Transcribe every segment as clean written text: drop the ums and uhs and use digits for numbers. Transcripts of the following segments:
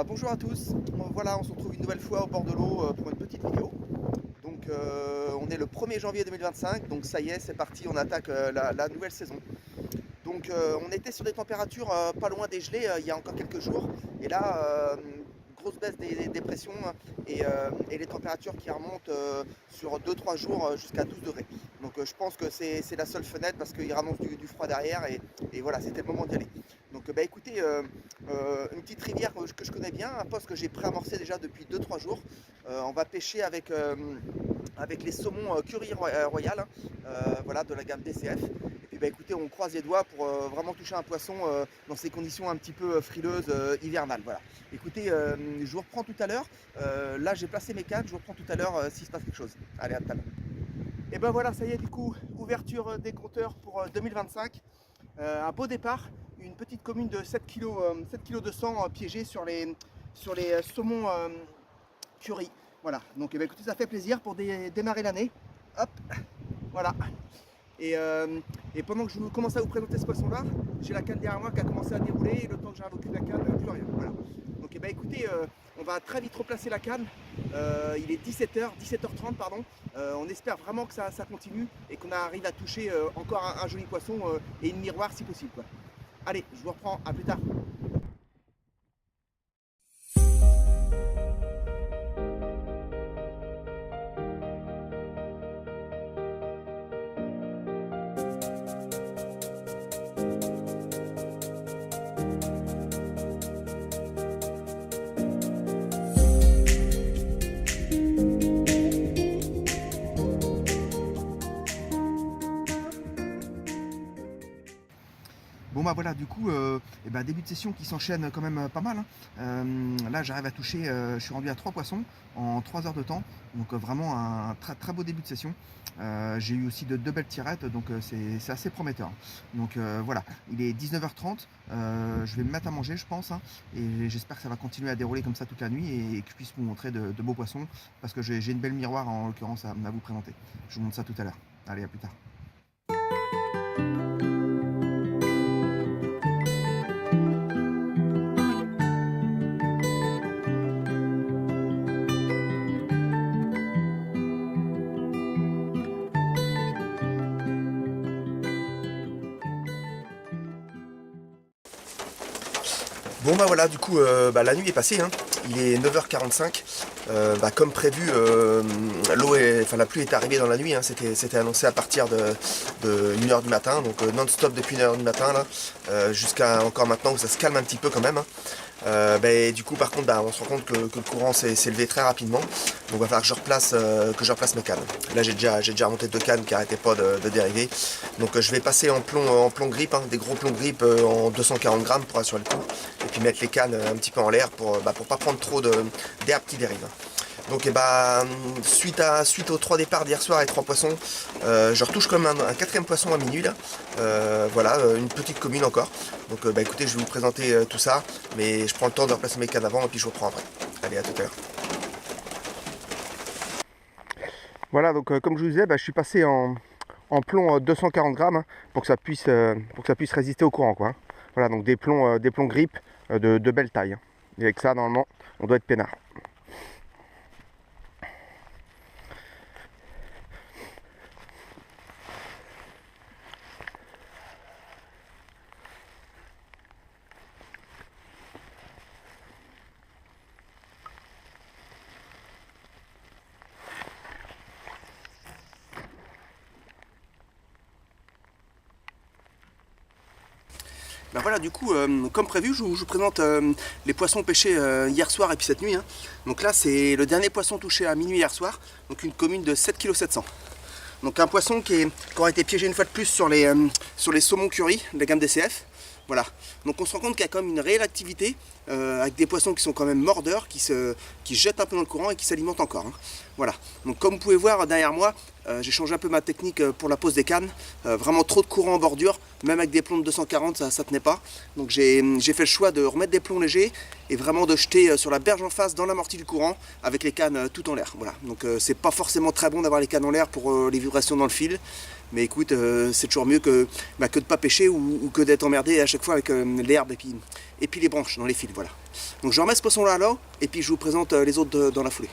Bonjour à tous, voilà on se retrouve une nouvelle fois au bord de l'eau pour une petite vidéo. Donc on est le 1er janvier 2025, donc ça y est c'est parti, on attaque la nouvelle saison. Donc on était sur des températures pas loin des gelées il y a encore quelques jours. Et là, grosse baisse des pressions et les températures qui remontent sur 2-3 jours jusqu'à 12 degrés. Donc je pense que c'est la seule fenêtre parce qu'il rannonce du froid derrière et voilà, c'était le moment d'y aller. Donc écoutez, une petite rivière que je connais bien, un poste que j'ai préamorcé déjà depuis 2-3 jours. On va pêcher avec les saumons Curie Royal, voilà, de la gamme DCF. Et puis écoutez, on croise les doigts pour vraiment toucher un poisson dans ces conditions un petit peu frileuses hivernales. Voilà. Écoutez, je vous reprends tout à l'heure. Là, j'ai placé mes cannes. Je vous reprends tout à l'heure s'il se passe quelque chose. Allez, à tout à l'heure. Et ben voilà, ça y est, du coup, ouverture des compteurs pour 2025. Un beau départ. Une petite commune de 7 kg de sang piégée sur les saumons Curie. Voilà. Donc, écoutez, ça fait plaisir pour démarrer l'année. Hop, voilà. Et pendant que je commence à vous présenter ce poisson-là, j'ai la canne derrière moi qui a commencé à dérouler et le temps que j'arrive au cul de la canne, plus rien. Voilà. Donc écoutez, on va très vite replacer la canne. Il est 17h30 pardon. On espère vraiment que ça continue et qu'on arrive à toucher encore un joli poisson et une miroir si possible, quoi. Allez, je vous reprends, à plus tard. Bon bah voilà, du coup, début de session qui s'enchaîne quand même pas mal, hein. Là j'arrive à toucher, je suis rendu à 3 poissons en 3 heures de temps, donc vraiment un très beau début de session. J'ai eu aussi de belles tirettes, donc c'est assez prometteur. Donc voilà, il est 19h30, je vais me mettre à manger je pense, hein, et j'espère que ça va continuer à dérouler comme ça toute la nuit et que je puisse vous montrer de beaux poissons, parce que j'ai une belle miroir en l'occurrence à vous présenter. Je vous montre ça tout à l'heure. Allez, à plus tard. Bon bah voilà, du coup la nuit est passée, hein. Il est 9h45, comme prévu, la pluie est arrivée dans la nuit, hein. C'était annoncé à partir de 1h du matin, donc non-stop depuis 1h du matin là, jusqu'à encore maintenant où ça se calme un petit peu quand même, hein. Du coup par contre on se rend compte que le courant s'est levé très rapidement, donc il va falloir que je replace mes cannes. Là j'ai déjà remonté 2 cannes qui n'arrêtaient pas de dériver, donc je vais passer en plomb grip, hein, des gros plombs grip en 240 grammes pour assurer le coup, et puis mettre les cannes un petit peu en l'air pour pas prendre trop d'herbe qui dérive. Donc suite aux 3 départs d'hier soir et 3 poissons, je retouche quand même un 4e poisson à minuit là. Voilà, une petite commune encore. Donc écoutez, je vais vous présenter tout ça, mais je prends le temps de replacer mes cannes avant et puis je vous reprends après. Allez, à tout à l'heure. Voilà, donc comme je vous disais, je suis passé en plomb 240 grammes, hein, pour que ça puisse résister au courant, quoi. Voilà, donc des plombs grip de belle taille, hein. Et avec ça, normalement, on doit être peinard. Voilà, du coup, comme prévu, je vous présente les poissons pêchés hier soir et puis cette nuit, hein. Donc là, c'est le dernier poisson touché à minuit hier soir, donc une commune de 7,7 kg. Donc un poisson qui aura été piégé une fois de plus sur les saumons Curie de la gamme DCF. Voilà, donc on se rend compte qu'il y a quand même une réelle activité avec des poissons qui sont quand même mordeurs, qui jettent un peu dans le courant et qui s'alimentent encore, hein. Voilà, donc comme vous pouvez voir derrière moi, j'ai changé un peu ma technique pour la pose des cannes. Vraiment trop de courant en bordure, même avec des plombs de 240 ça tenait pas. Donc j'ai fait le choix de remettre des plombs légers et vraiment de jeter sur la berge en face dans l'amorti du courant avec les cannes tout en l'air. Voilà, donc c'est pas forcément très bon d'avoir les cannes en l'air pour les vibrations dans le fil. Mais écoute, c'est toujours mieux que de ne pas pêcher ou que d'être emmerdé à chaque fois avec l'herbe et puis les branches dans les fils. Voilà. voilà. Donc je remets ce poisson là, et puis je vous présente les autres dans la foulée.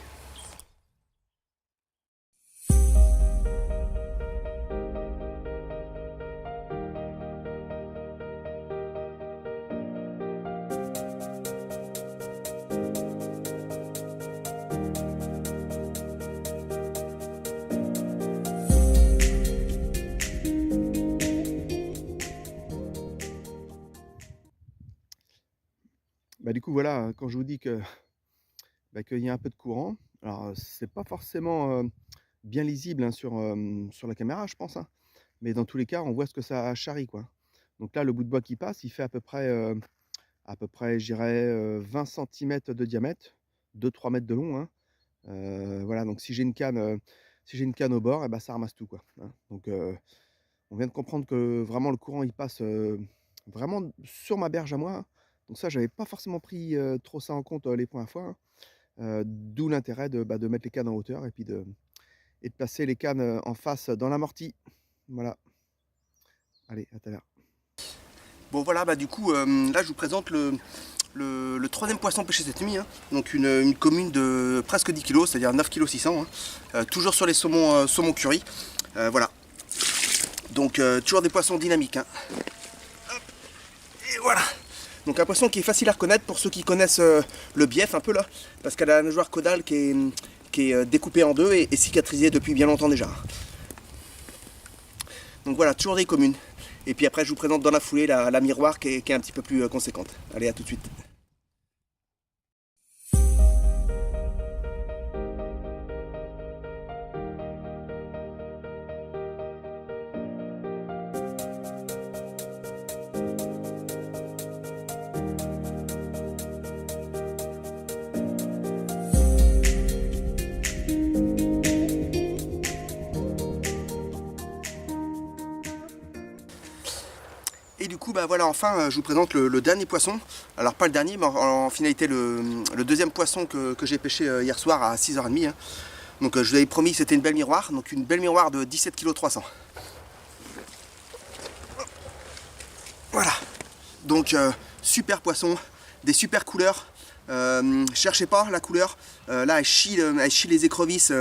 Bah, du coup, voilà, quand je vous dis que, bah, qu'il y a un peu de courant, alors c'est pas forcément bien lisible hein, sur la caméra, je pense, hein, mais dans tous les cas, on voit ce que ça charrie, quoi. Donc là, le bout de bois qui passe, il fait à peu près, je dirais, 20 centimètres de diamètre, 2-3 mètres de long, hein. Voilà, donc si j'ai une canne au bord, et ben ça ramasse tout, quoi, hein. Donc, on vient de comprendre que vraiment le courant, il passe vraiment sur ma berge à moi, hein. Donc ça, j'avais pas forcément pris trop ça en compte les premières fois, hein. D'où l'intérêt de mettre les cannes en hauteur et de placer les cannes en face dans l'amorti. Voilà. Allez, à tout à l'heure. Bon voilà, bah du coup, là je vous présente le troisième poisson pêché cette nuit, hein. Donc une commune de presque 10 kg, c'est-à-dire 9,6 kg, hein. Toujours sur les saumons curry. Voilà. Donc toujours des poissons dynamiques, hein. Hop, et voilà. Donc un poisson qui est facile à reconnaître pour ceux qui connaissent le bief un peu là, parce qu'elle a la nageoire caudale qui est découpée en deux et cicatrisée depuis bien longtemps déjà. Donc voilà, toujours des communes. Et puis après je vous présente dans la foulée la miroir qui est un petit peu plus conséquente. Allez, à tout de suite. Et du coup, bah voilà, enfin, je vous présente le dernier poisson. Alors pas le dernier, mais en finalité le deuxième poisson que j'ai pêché hier soir à 6h30, hein. Donc je vous avais promis que c'était une belle miroir, donc une belle miroir de 17,3 kg. Voilà. Donc super poisson, des super couleurs. Cherchez pas la couleur. Là elle chie les écrevisses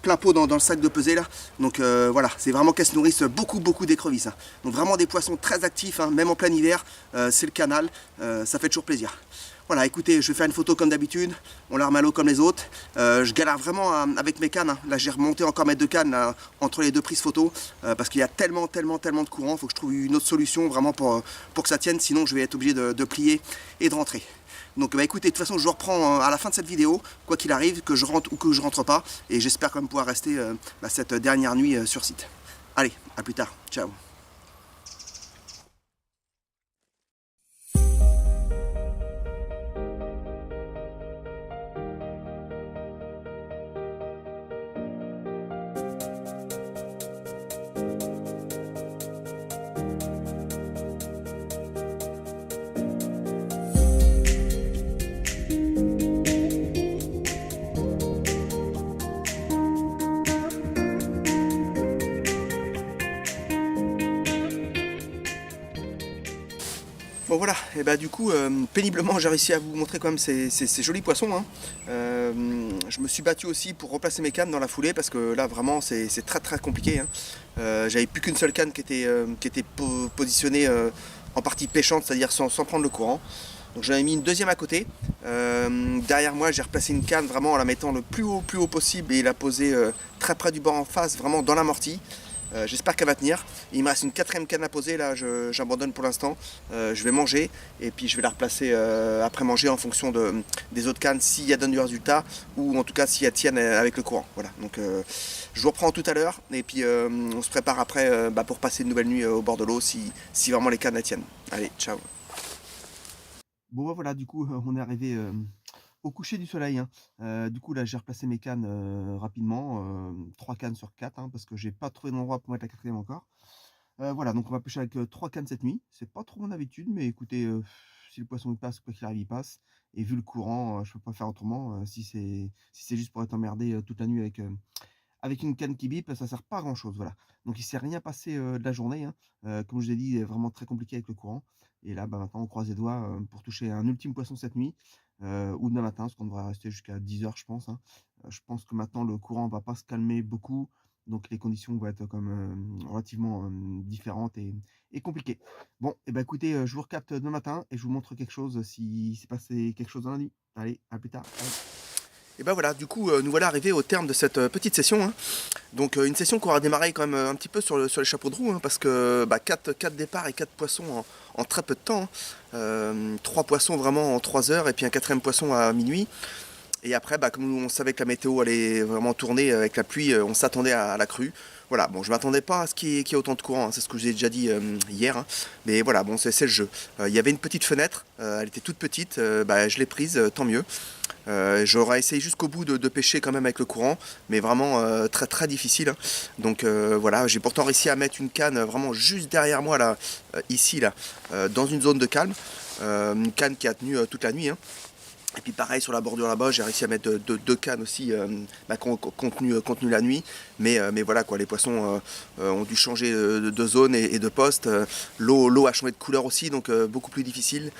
plein pot dans le sac de pesée là. Donc voilà, c'est vraiment qu'elles se nourrissent beaucoup d'écrevisses, hein. Donc vraiment des poissons très actifs, hein, même en plein hiver. C'est le canal, ça fait toujours plaisir. Voilà, écoutez, je vais faire une photo comme d'habitude. On la remet à l'eau comme les autres. Je galère vraiment avec mes cannes, hein. Là j'ai remonté encore mes deux cannes là, entre les deux prises photo parce qu'il y a tellement de courant. Il faut que je trouve une autre solution vraiment pour que ça tienne. Sinon je vais être obligé de plier et de rentrer. Donc bah écoutez, de toute façon je vous reprends à la fin de cette vidéo, quoi qu'il arrive, que je rentre ou que je rentre pas, et j'espère quand même pouvoir rester cette dernière nuit sur site. Allez, à plus tard, ciao. Bon voilà, et bah du coup, péniblement j'ai réussi à vous montrer quand même ces jolis poissons, hein. Je me suis battu aussi pour replacer mes cannes dans la foulée parce que là vraiment c'est très compliqué, hein. J'avais plus qu'une seule canne qui était positionnée en partie pêchante, c'est-à-dire sans prendre le courant. Donc j'en ai mis une deuxième à côté. Derrière moi j'ai replacé une canne vraiment en la mettant le plus haut possible et la poser très près du bord en face, vraiment dans l'amorti. J'espère qu'elle va tenir. Il me reste une quatrième canne à poser, là j'abandonne pour l'instant. Je vais manger et puis je vais la replacer après manger en fonction des autres cannes, si elles donnent du résultat ou en tout cas si elles tiennent avec le courant. Voilà, donc je vous reprends tout à l'heure et puis on se prépare après pour passer une nouvelle nuit au bord de l'eau si vraiment les cannes elles tiennent. Allez, ciao. Bon bah voilà, du coup on est arrivé au coucher du soleil, hein. Du coup là j'ai replacé mes cannes rapidement, 3 cannes sur 4, hein, parce que j'ai pas trouvé d'endroit pour mettre la quatrième encore. Voilà, donc on va pêcher avec 3 cannes cette nuit. C'est pas trop mon habitude, mais écoutez, si le poisson il passe, quoi qu'il arrive il passe. Et vu le courant, je peux pas faire autrement, si c'est juste pour être emmerdé toute la nuit avec une canne qui bip, ça sert pas à grand chose, voilà. Donc il s'est rien passé, de la journée, hein. Comme je l'ai dit, vraiment très compliqué avec le courant et là, bah, maintenant on croise les doigts, pour toucher un ultime poisson cette nuit, ou demain matin, parce qu'on devrait rester jusqu'à 10 heures je pense, hein. Je pense que maintenant le courant va pas se calmer beaucoup, donc les conditions vont être quand même, relativement, différentes et compliquées. Bon et bah, écoutez, je vous recapte demain matin et je vous montre quelque chose, s'il s'est passé quelque chose dans la nuit. Allez, à plus tard. Et ben voilà, du coup, nous voilà arrivés au terme de cette petite session, hein. Donc une session qui aura démarré quand même un petit peu sur les chapeaux de roue, hein, parce que bah, 4 départs et 4 poissons en très peu de temps, hein. 3 poissons vraiment en 3 heures et puis un quatrième poisson à minuit. Et après, bah, comme on savait que la météo allait vraiment tourner avec la pluie, on s'attendait à la crue. Voilà, bon, je m'attendais pas à ce qu'il y ait autant de courant, hein, c'est ce que je vous ai déjà dit hier, hein. Mais voilà, bon, c'est le jeu. Il y avait une petite fenêtre, elle était toute petite, bah, je l'ai prise, tant mieux. J'aurais essayé jusqu'au bout de pêcher quand même avec le courant, mais vraiment très très difficile, hein. Donc voilà, j'ai pourtant réussi à mettre une canne vraiment juste derrière moi, là, ici, là, dans une zone de calme. Une canne qui a tenu toute la nuit, hein. Et puis pareil sur la bordure là-bas, j'ai réussi à mettre deux cannes aussi bah, contenu la nuit. Mais voilà quoi, les poissons ont dû changer de zone et de poste. L'eau a changé de couleur aussi, donc beaucoup plus difficile.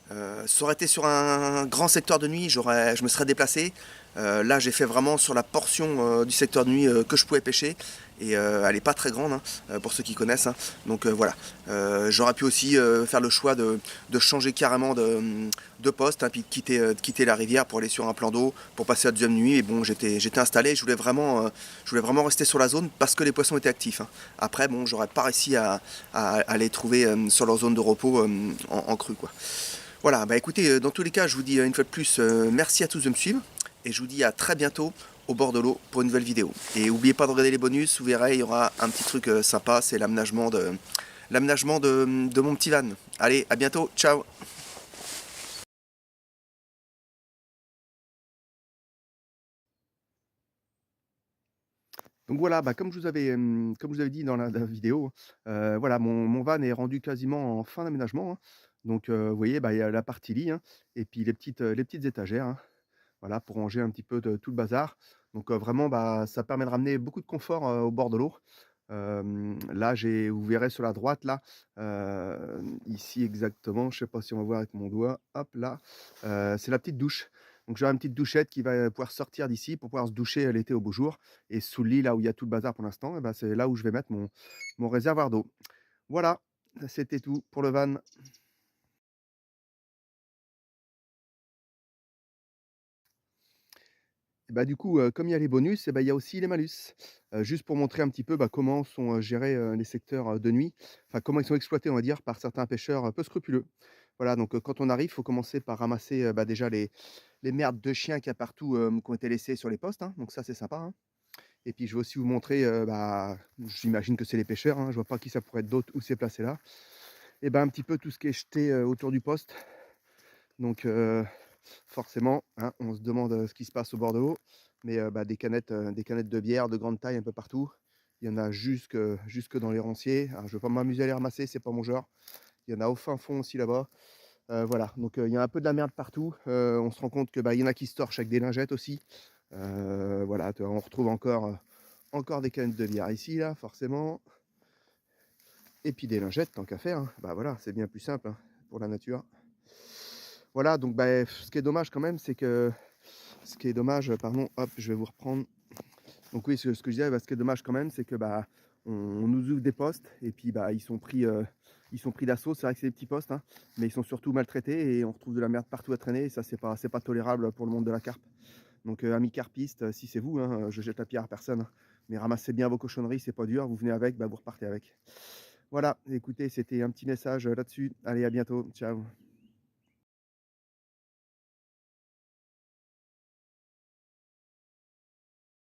Ça aurait été sur un grand secteur de nuit, je me serais déplacé. Là, j'ai fait vraiment sur la portion du secteur de nuit que je pouvais pêcher. Et elle n'est pas très grande, hein, pour ceux qui connaissent, hein. Donc voilà. J'aurais pu aussi faire le choix de changer carrément de poste, hein, puis de quitter la rivière pour aller sur un plan d'eau, pour passer la deuxième nuit. Et bon, j'étais installé, je voulais vraiment rester sur la zone parce que les poissons étaient actifs, hein. Après, bon, j'aurais pas réussi à les trouver sur leur zone de repos en crue, quoi. Voilà, bah écoutez, dans tous les cas, je vous dis une fois de plus, merci à tous de me suivre, et je vous dis à très bientôt au bord de l'eau pour une nouvelle vidéo. Et n'oubliez pas de regarder les bonus, vous verrez, il y aura un petit truc sympa, c'est l'aménagement de mon petit van. Allez, à bientôt, ciao. Donc voilà, bah, comme je vous avais dit dans la vidéo, voilà, mon van est rendu quasiment en fin d'aménagement, hein. Donc vous voyez, bah, il y a la partie lit, hein, et puis les petites étagères, hein. Voilà, pour ranger un petit peu de tout le bazar. Donc vraiment, bah, ça permet de ramener beaucoup de confort, au bord de l'eau. Là, vous verrez sur la droite là, ici exactement, je sais pas si on va voir avec mon doigt, hop là, c'est la petite douche. Donc j'aurai une petite douchette qui va pouvoir sortir d'ici pour pouvoir se doucher l'été au beau jour, et sous le lit, là où il y a tout le bazar pour l'instant, et bah, c'est là où je vais mettre mon réservoir d'eau. Voilà, c'était tout pour le van. Et bah, du coup, comme il y a les bonus et bah, il y a aussi les malus. Juste pour montrer un petit peu, bah, comment sont, gérés, les secteurs, de nuit. Enfin, comment ils sont exploités, on va dire, par certains pêcheurs, peu scrupuleux. Voilà, donc quand on arrive, il faut commencer par ramasser, bah, déjà les merdes de chiens qu'il y a partout, qui ont été laissées sur les postes, hein, donc ça, c'est sympa, hein. Et puis je vais aussi vous montrer, bah, j'imagine que c'est les pêcheurs, hein, je vois pas qui ça pourrait être d'autre où c'est placé là. Et ben, un petit peu tout ce qui est jeté, autour du poste. Donc forcément, hein, on se demande, ce qui se passe au bord de l'eau. Mais bah, des canettes de bière de grande taille un peu partout. Il y en a jusque dans les ronciers. Alors je ne vais pas m'amuser à les ramasser, c'est pas mon genre. Il y en a au fin fond aussi là-bas. Voilà, donc il y a un peu de la merde partout. On se rend compte que, bah, il y en a qui se torchent avec des lingettes aussi. Voilà, on retrouve encore des canettes de bière ici, là, forcément. Et puis des lingettes, tant qu'à faire, hein. Bah voilà, c'est bien plus simple, hein, pour la nature. Voilà, donc bah, ce qui est dommage quand même, c'est que ce qui est dommage, pardon, hop, je vais vous reprendre. Donc oui, ce que je disais, bah, ce qui est dommage quand même, c'est que bah, on nous ouvre des postes et puis bah, ils sont pris d'assaut. C'est vrai que c'est des petits postes, hein, mais ils sont surtout maltraités et on retrouve de la merde partout à traîner. Et ça, c'est pas tolérable pour le monde de la carpe. Donc amis carpistes, si c'est vous, hein, je jette la pierre à personne, hein, mais ramassez bien vos cochonneries, c'est pas dur. Vous venez avec, bah, vous repartez avec. Voilà, écoutez, c'était un petit message là-dessus. Allez, à bientôt, ciao.